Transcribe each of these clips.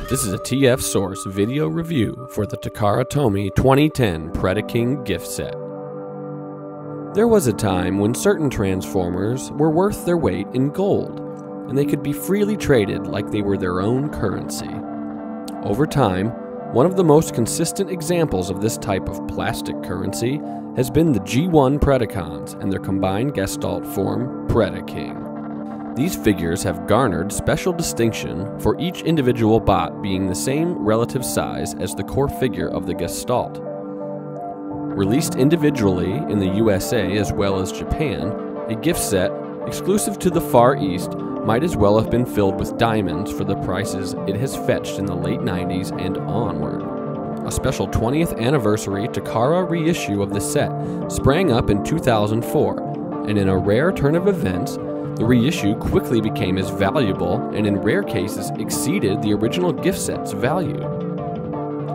This is a TF Source video review for the Takara Tomy 2010 Predaking gift set. There was a time when certain Transformers were worth their weight in gold, and they could be freely traded like they were their own currency. Over time, one of the most consistent examples of this type of plastic currency has been the G1 Predacons and their combined Gestalt form, Predaking. These figures have garnered special distinction for each individual bot being the same relative size as the core figure of the Gestalt. Released individually in the USA as well as Japan, a gift set exclusive to the Far East might as well have been filled with diamonds for the prices it has fetched in the late 90s and onward. A special 20th anniversary Takara reissue of the set sprang up in 2004, and in a rare turn of events, the reissue quickly became as valuable and in rare cases exceeded the original gift set's value.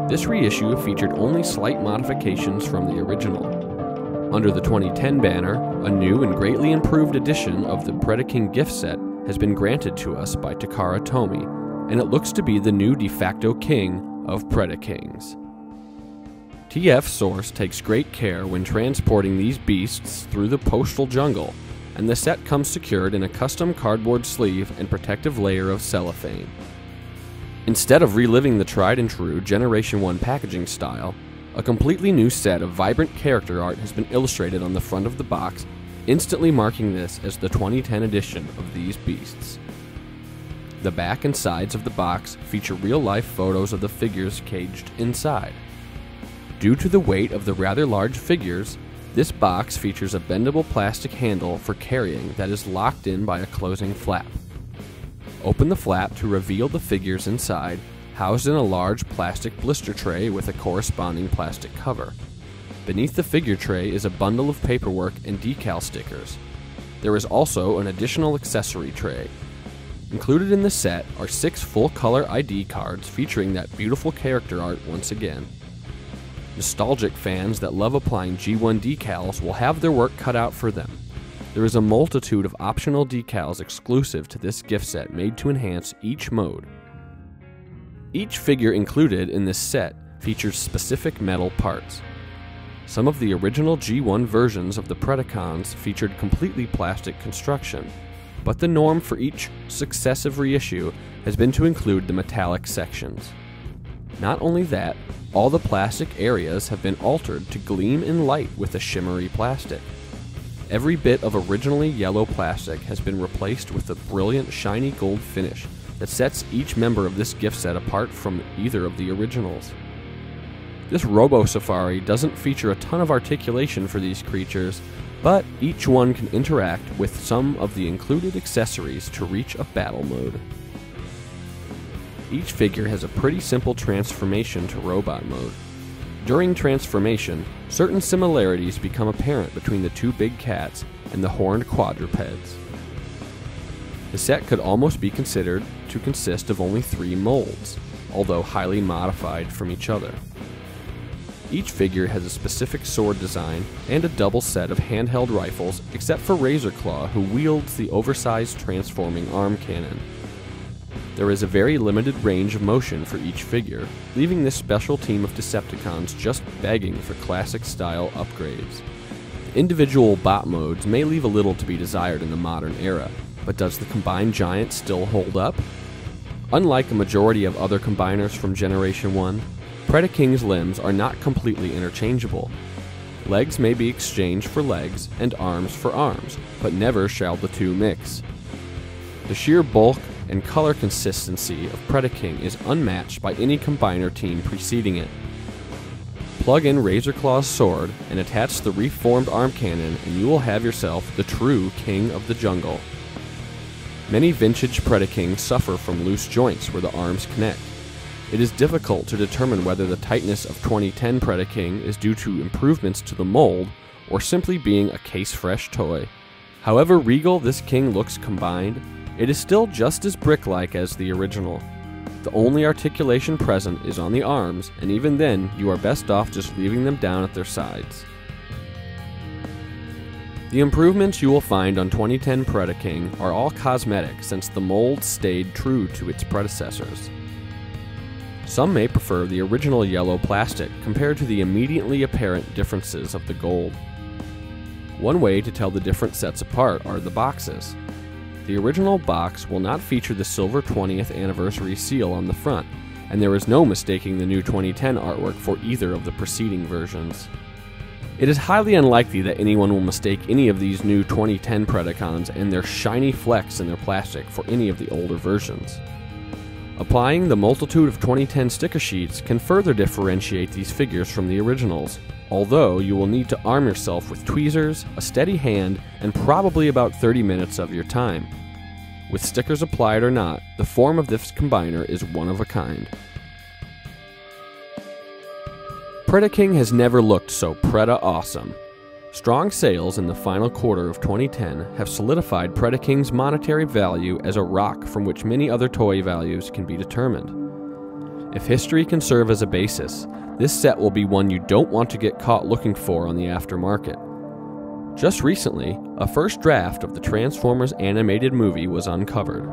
This reissue featured only slight modifications from the original. Under the 2010 banner, a new and greatly improved edition of the Predaking gift set has been granted to us by Takara Tomy, and it looks to be the new de facto king of Predakings. TF Source takes great care when transporting these beasts through the postal jungle, and the set comes secured in a custom cardboard sleeve and protective layer of cellophane. Instead of reliving the tried and true Generation 1 packaging style, a completely new set of vibrant character art has been illustrated on the front of the box, instantly marking this as the 2010 edition of these beasts. The back and sides of the box feature real-life photos of the figures caged inside. Due to the weight of the rather large figures, this box features a bendable plastic handle for carrying that is locked in by a closing flap. Open the flap to reveal the figures inside, housed in a large plastic blister tray with a corresponding plastic cover. Beneath the figure tray is a bundle of paperwork and decal stickers. There is also an additional accessory tray. Included in the set are 6 full-color ID cards featuring that beautiful character art once again. Nostalgic fans that love applying G1 decals will have their work cut out for them. There is a multitude of optional decals exclusive to this gift set made to enhance each mode. Each figure included in this set features specific metal parts. Some of the original G1 versions of the Predacons featured completely plastic construction, but the norm for each successive reissue has been to include the metallic sections. Not only that, all the plastic areas have been altered to gleam in light with a shimmery plastic. Every bit of originally yellow plastic has been replaced with a brilliant shiny gold finish that sets each member of this gift set apart from either of the originals. This Robo Safari doesn't feature a ton of articulation for these creatures, but each one can interact with some of the included accessories to reach a battle mode. Each figure has a pretty simple transformation to robot mode. During transformation, certain similarities become apparent between the two big cats and the horned quadrupeds. The set could almost be considered to consist of only 3 molds, although highly modified from each other. Each figure has a specific sword design and a double set of handheld rifles except for Razorclaw, who wields the oversized transforming arm cannon. There is a very limited range of motion for each figure, leaving this special team of Decepticons just begging for classic-style upgrades. The individual bot modes may leave a little to be desired in the modern era, but does the combined giant still hold up? Unlike a majority of other combiners from Generation 1, Predaking's limbs are not completely interchangeable. Legs may be exchanged for legs and arms for arms, but never shall the two mix. The sheer bulk and color consistency of Predaking is unmatched by any combiner team preceding it. Plug in Razorclaw's sword and attach the reformed arm cannon and you will have yourself the true king of the jungle. Many vintage Predakings suffer from loose joints where the arms connect. It is difficult to determine whether the tightness of 2010 Predaking is due to improvements to the mold or simply being a case-fresh toy. However regal this king looks combined, it is still just as brick-like as the original. The only articulation present is on the arms, and even then, you are best off just leaving them down at their sides. The improvements you will find on 2010 Predaking are all cosmetic since the mold stayed true to its predecessors. Some may prefer the original yellow plastic compared to the immediately apparent differences of the gold. One way to tell the different sets apart are the boxes. The original box will not feature the silver 20th anniversary seal on the front, and there is no mistaking the new 2010 artwork for either of the preceding versions. It is highly unlikely that anyone will mistake any of these new 2010 Predacons and their shiny flecks in their plastic for any of the older versions. Applying the multitude of 2010 sticker sheets can further differentiate these figures from the originals, although you will need to arm yourself with tweezers, a steady hand, and probably about 30 minutes of your time. With stickers applied or not, the form of this combiner is one of a kind. Predaking has never looked so Preda-awesome. Strong sales in the final quarter of 2010 have solidified Predaking's monetary value as a rock from which many other toy values can be determined. If history can serve as a basis, this set will be one you don't want to get caught looking for on the aftermarket. Just recently, a first draft of the Transformers animated movie was uncovered.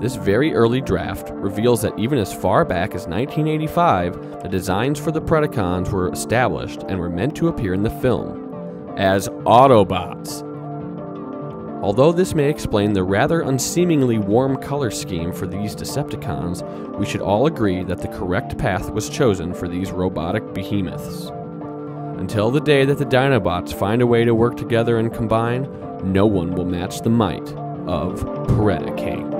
This very early draft reveals that even as far back as 1985, the designs for the Predacons were established and were meant to appear in the film as Autobots. Although this may explain the rather unseemingly warm color scheme for these Decepticons, we should all agree that the correct path was chosen for these robotic behemoths. Until the day that the Dinobots find a way to work together and combine, no one will match the might of Predaking.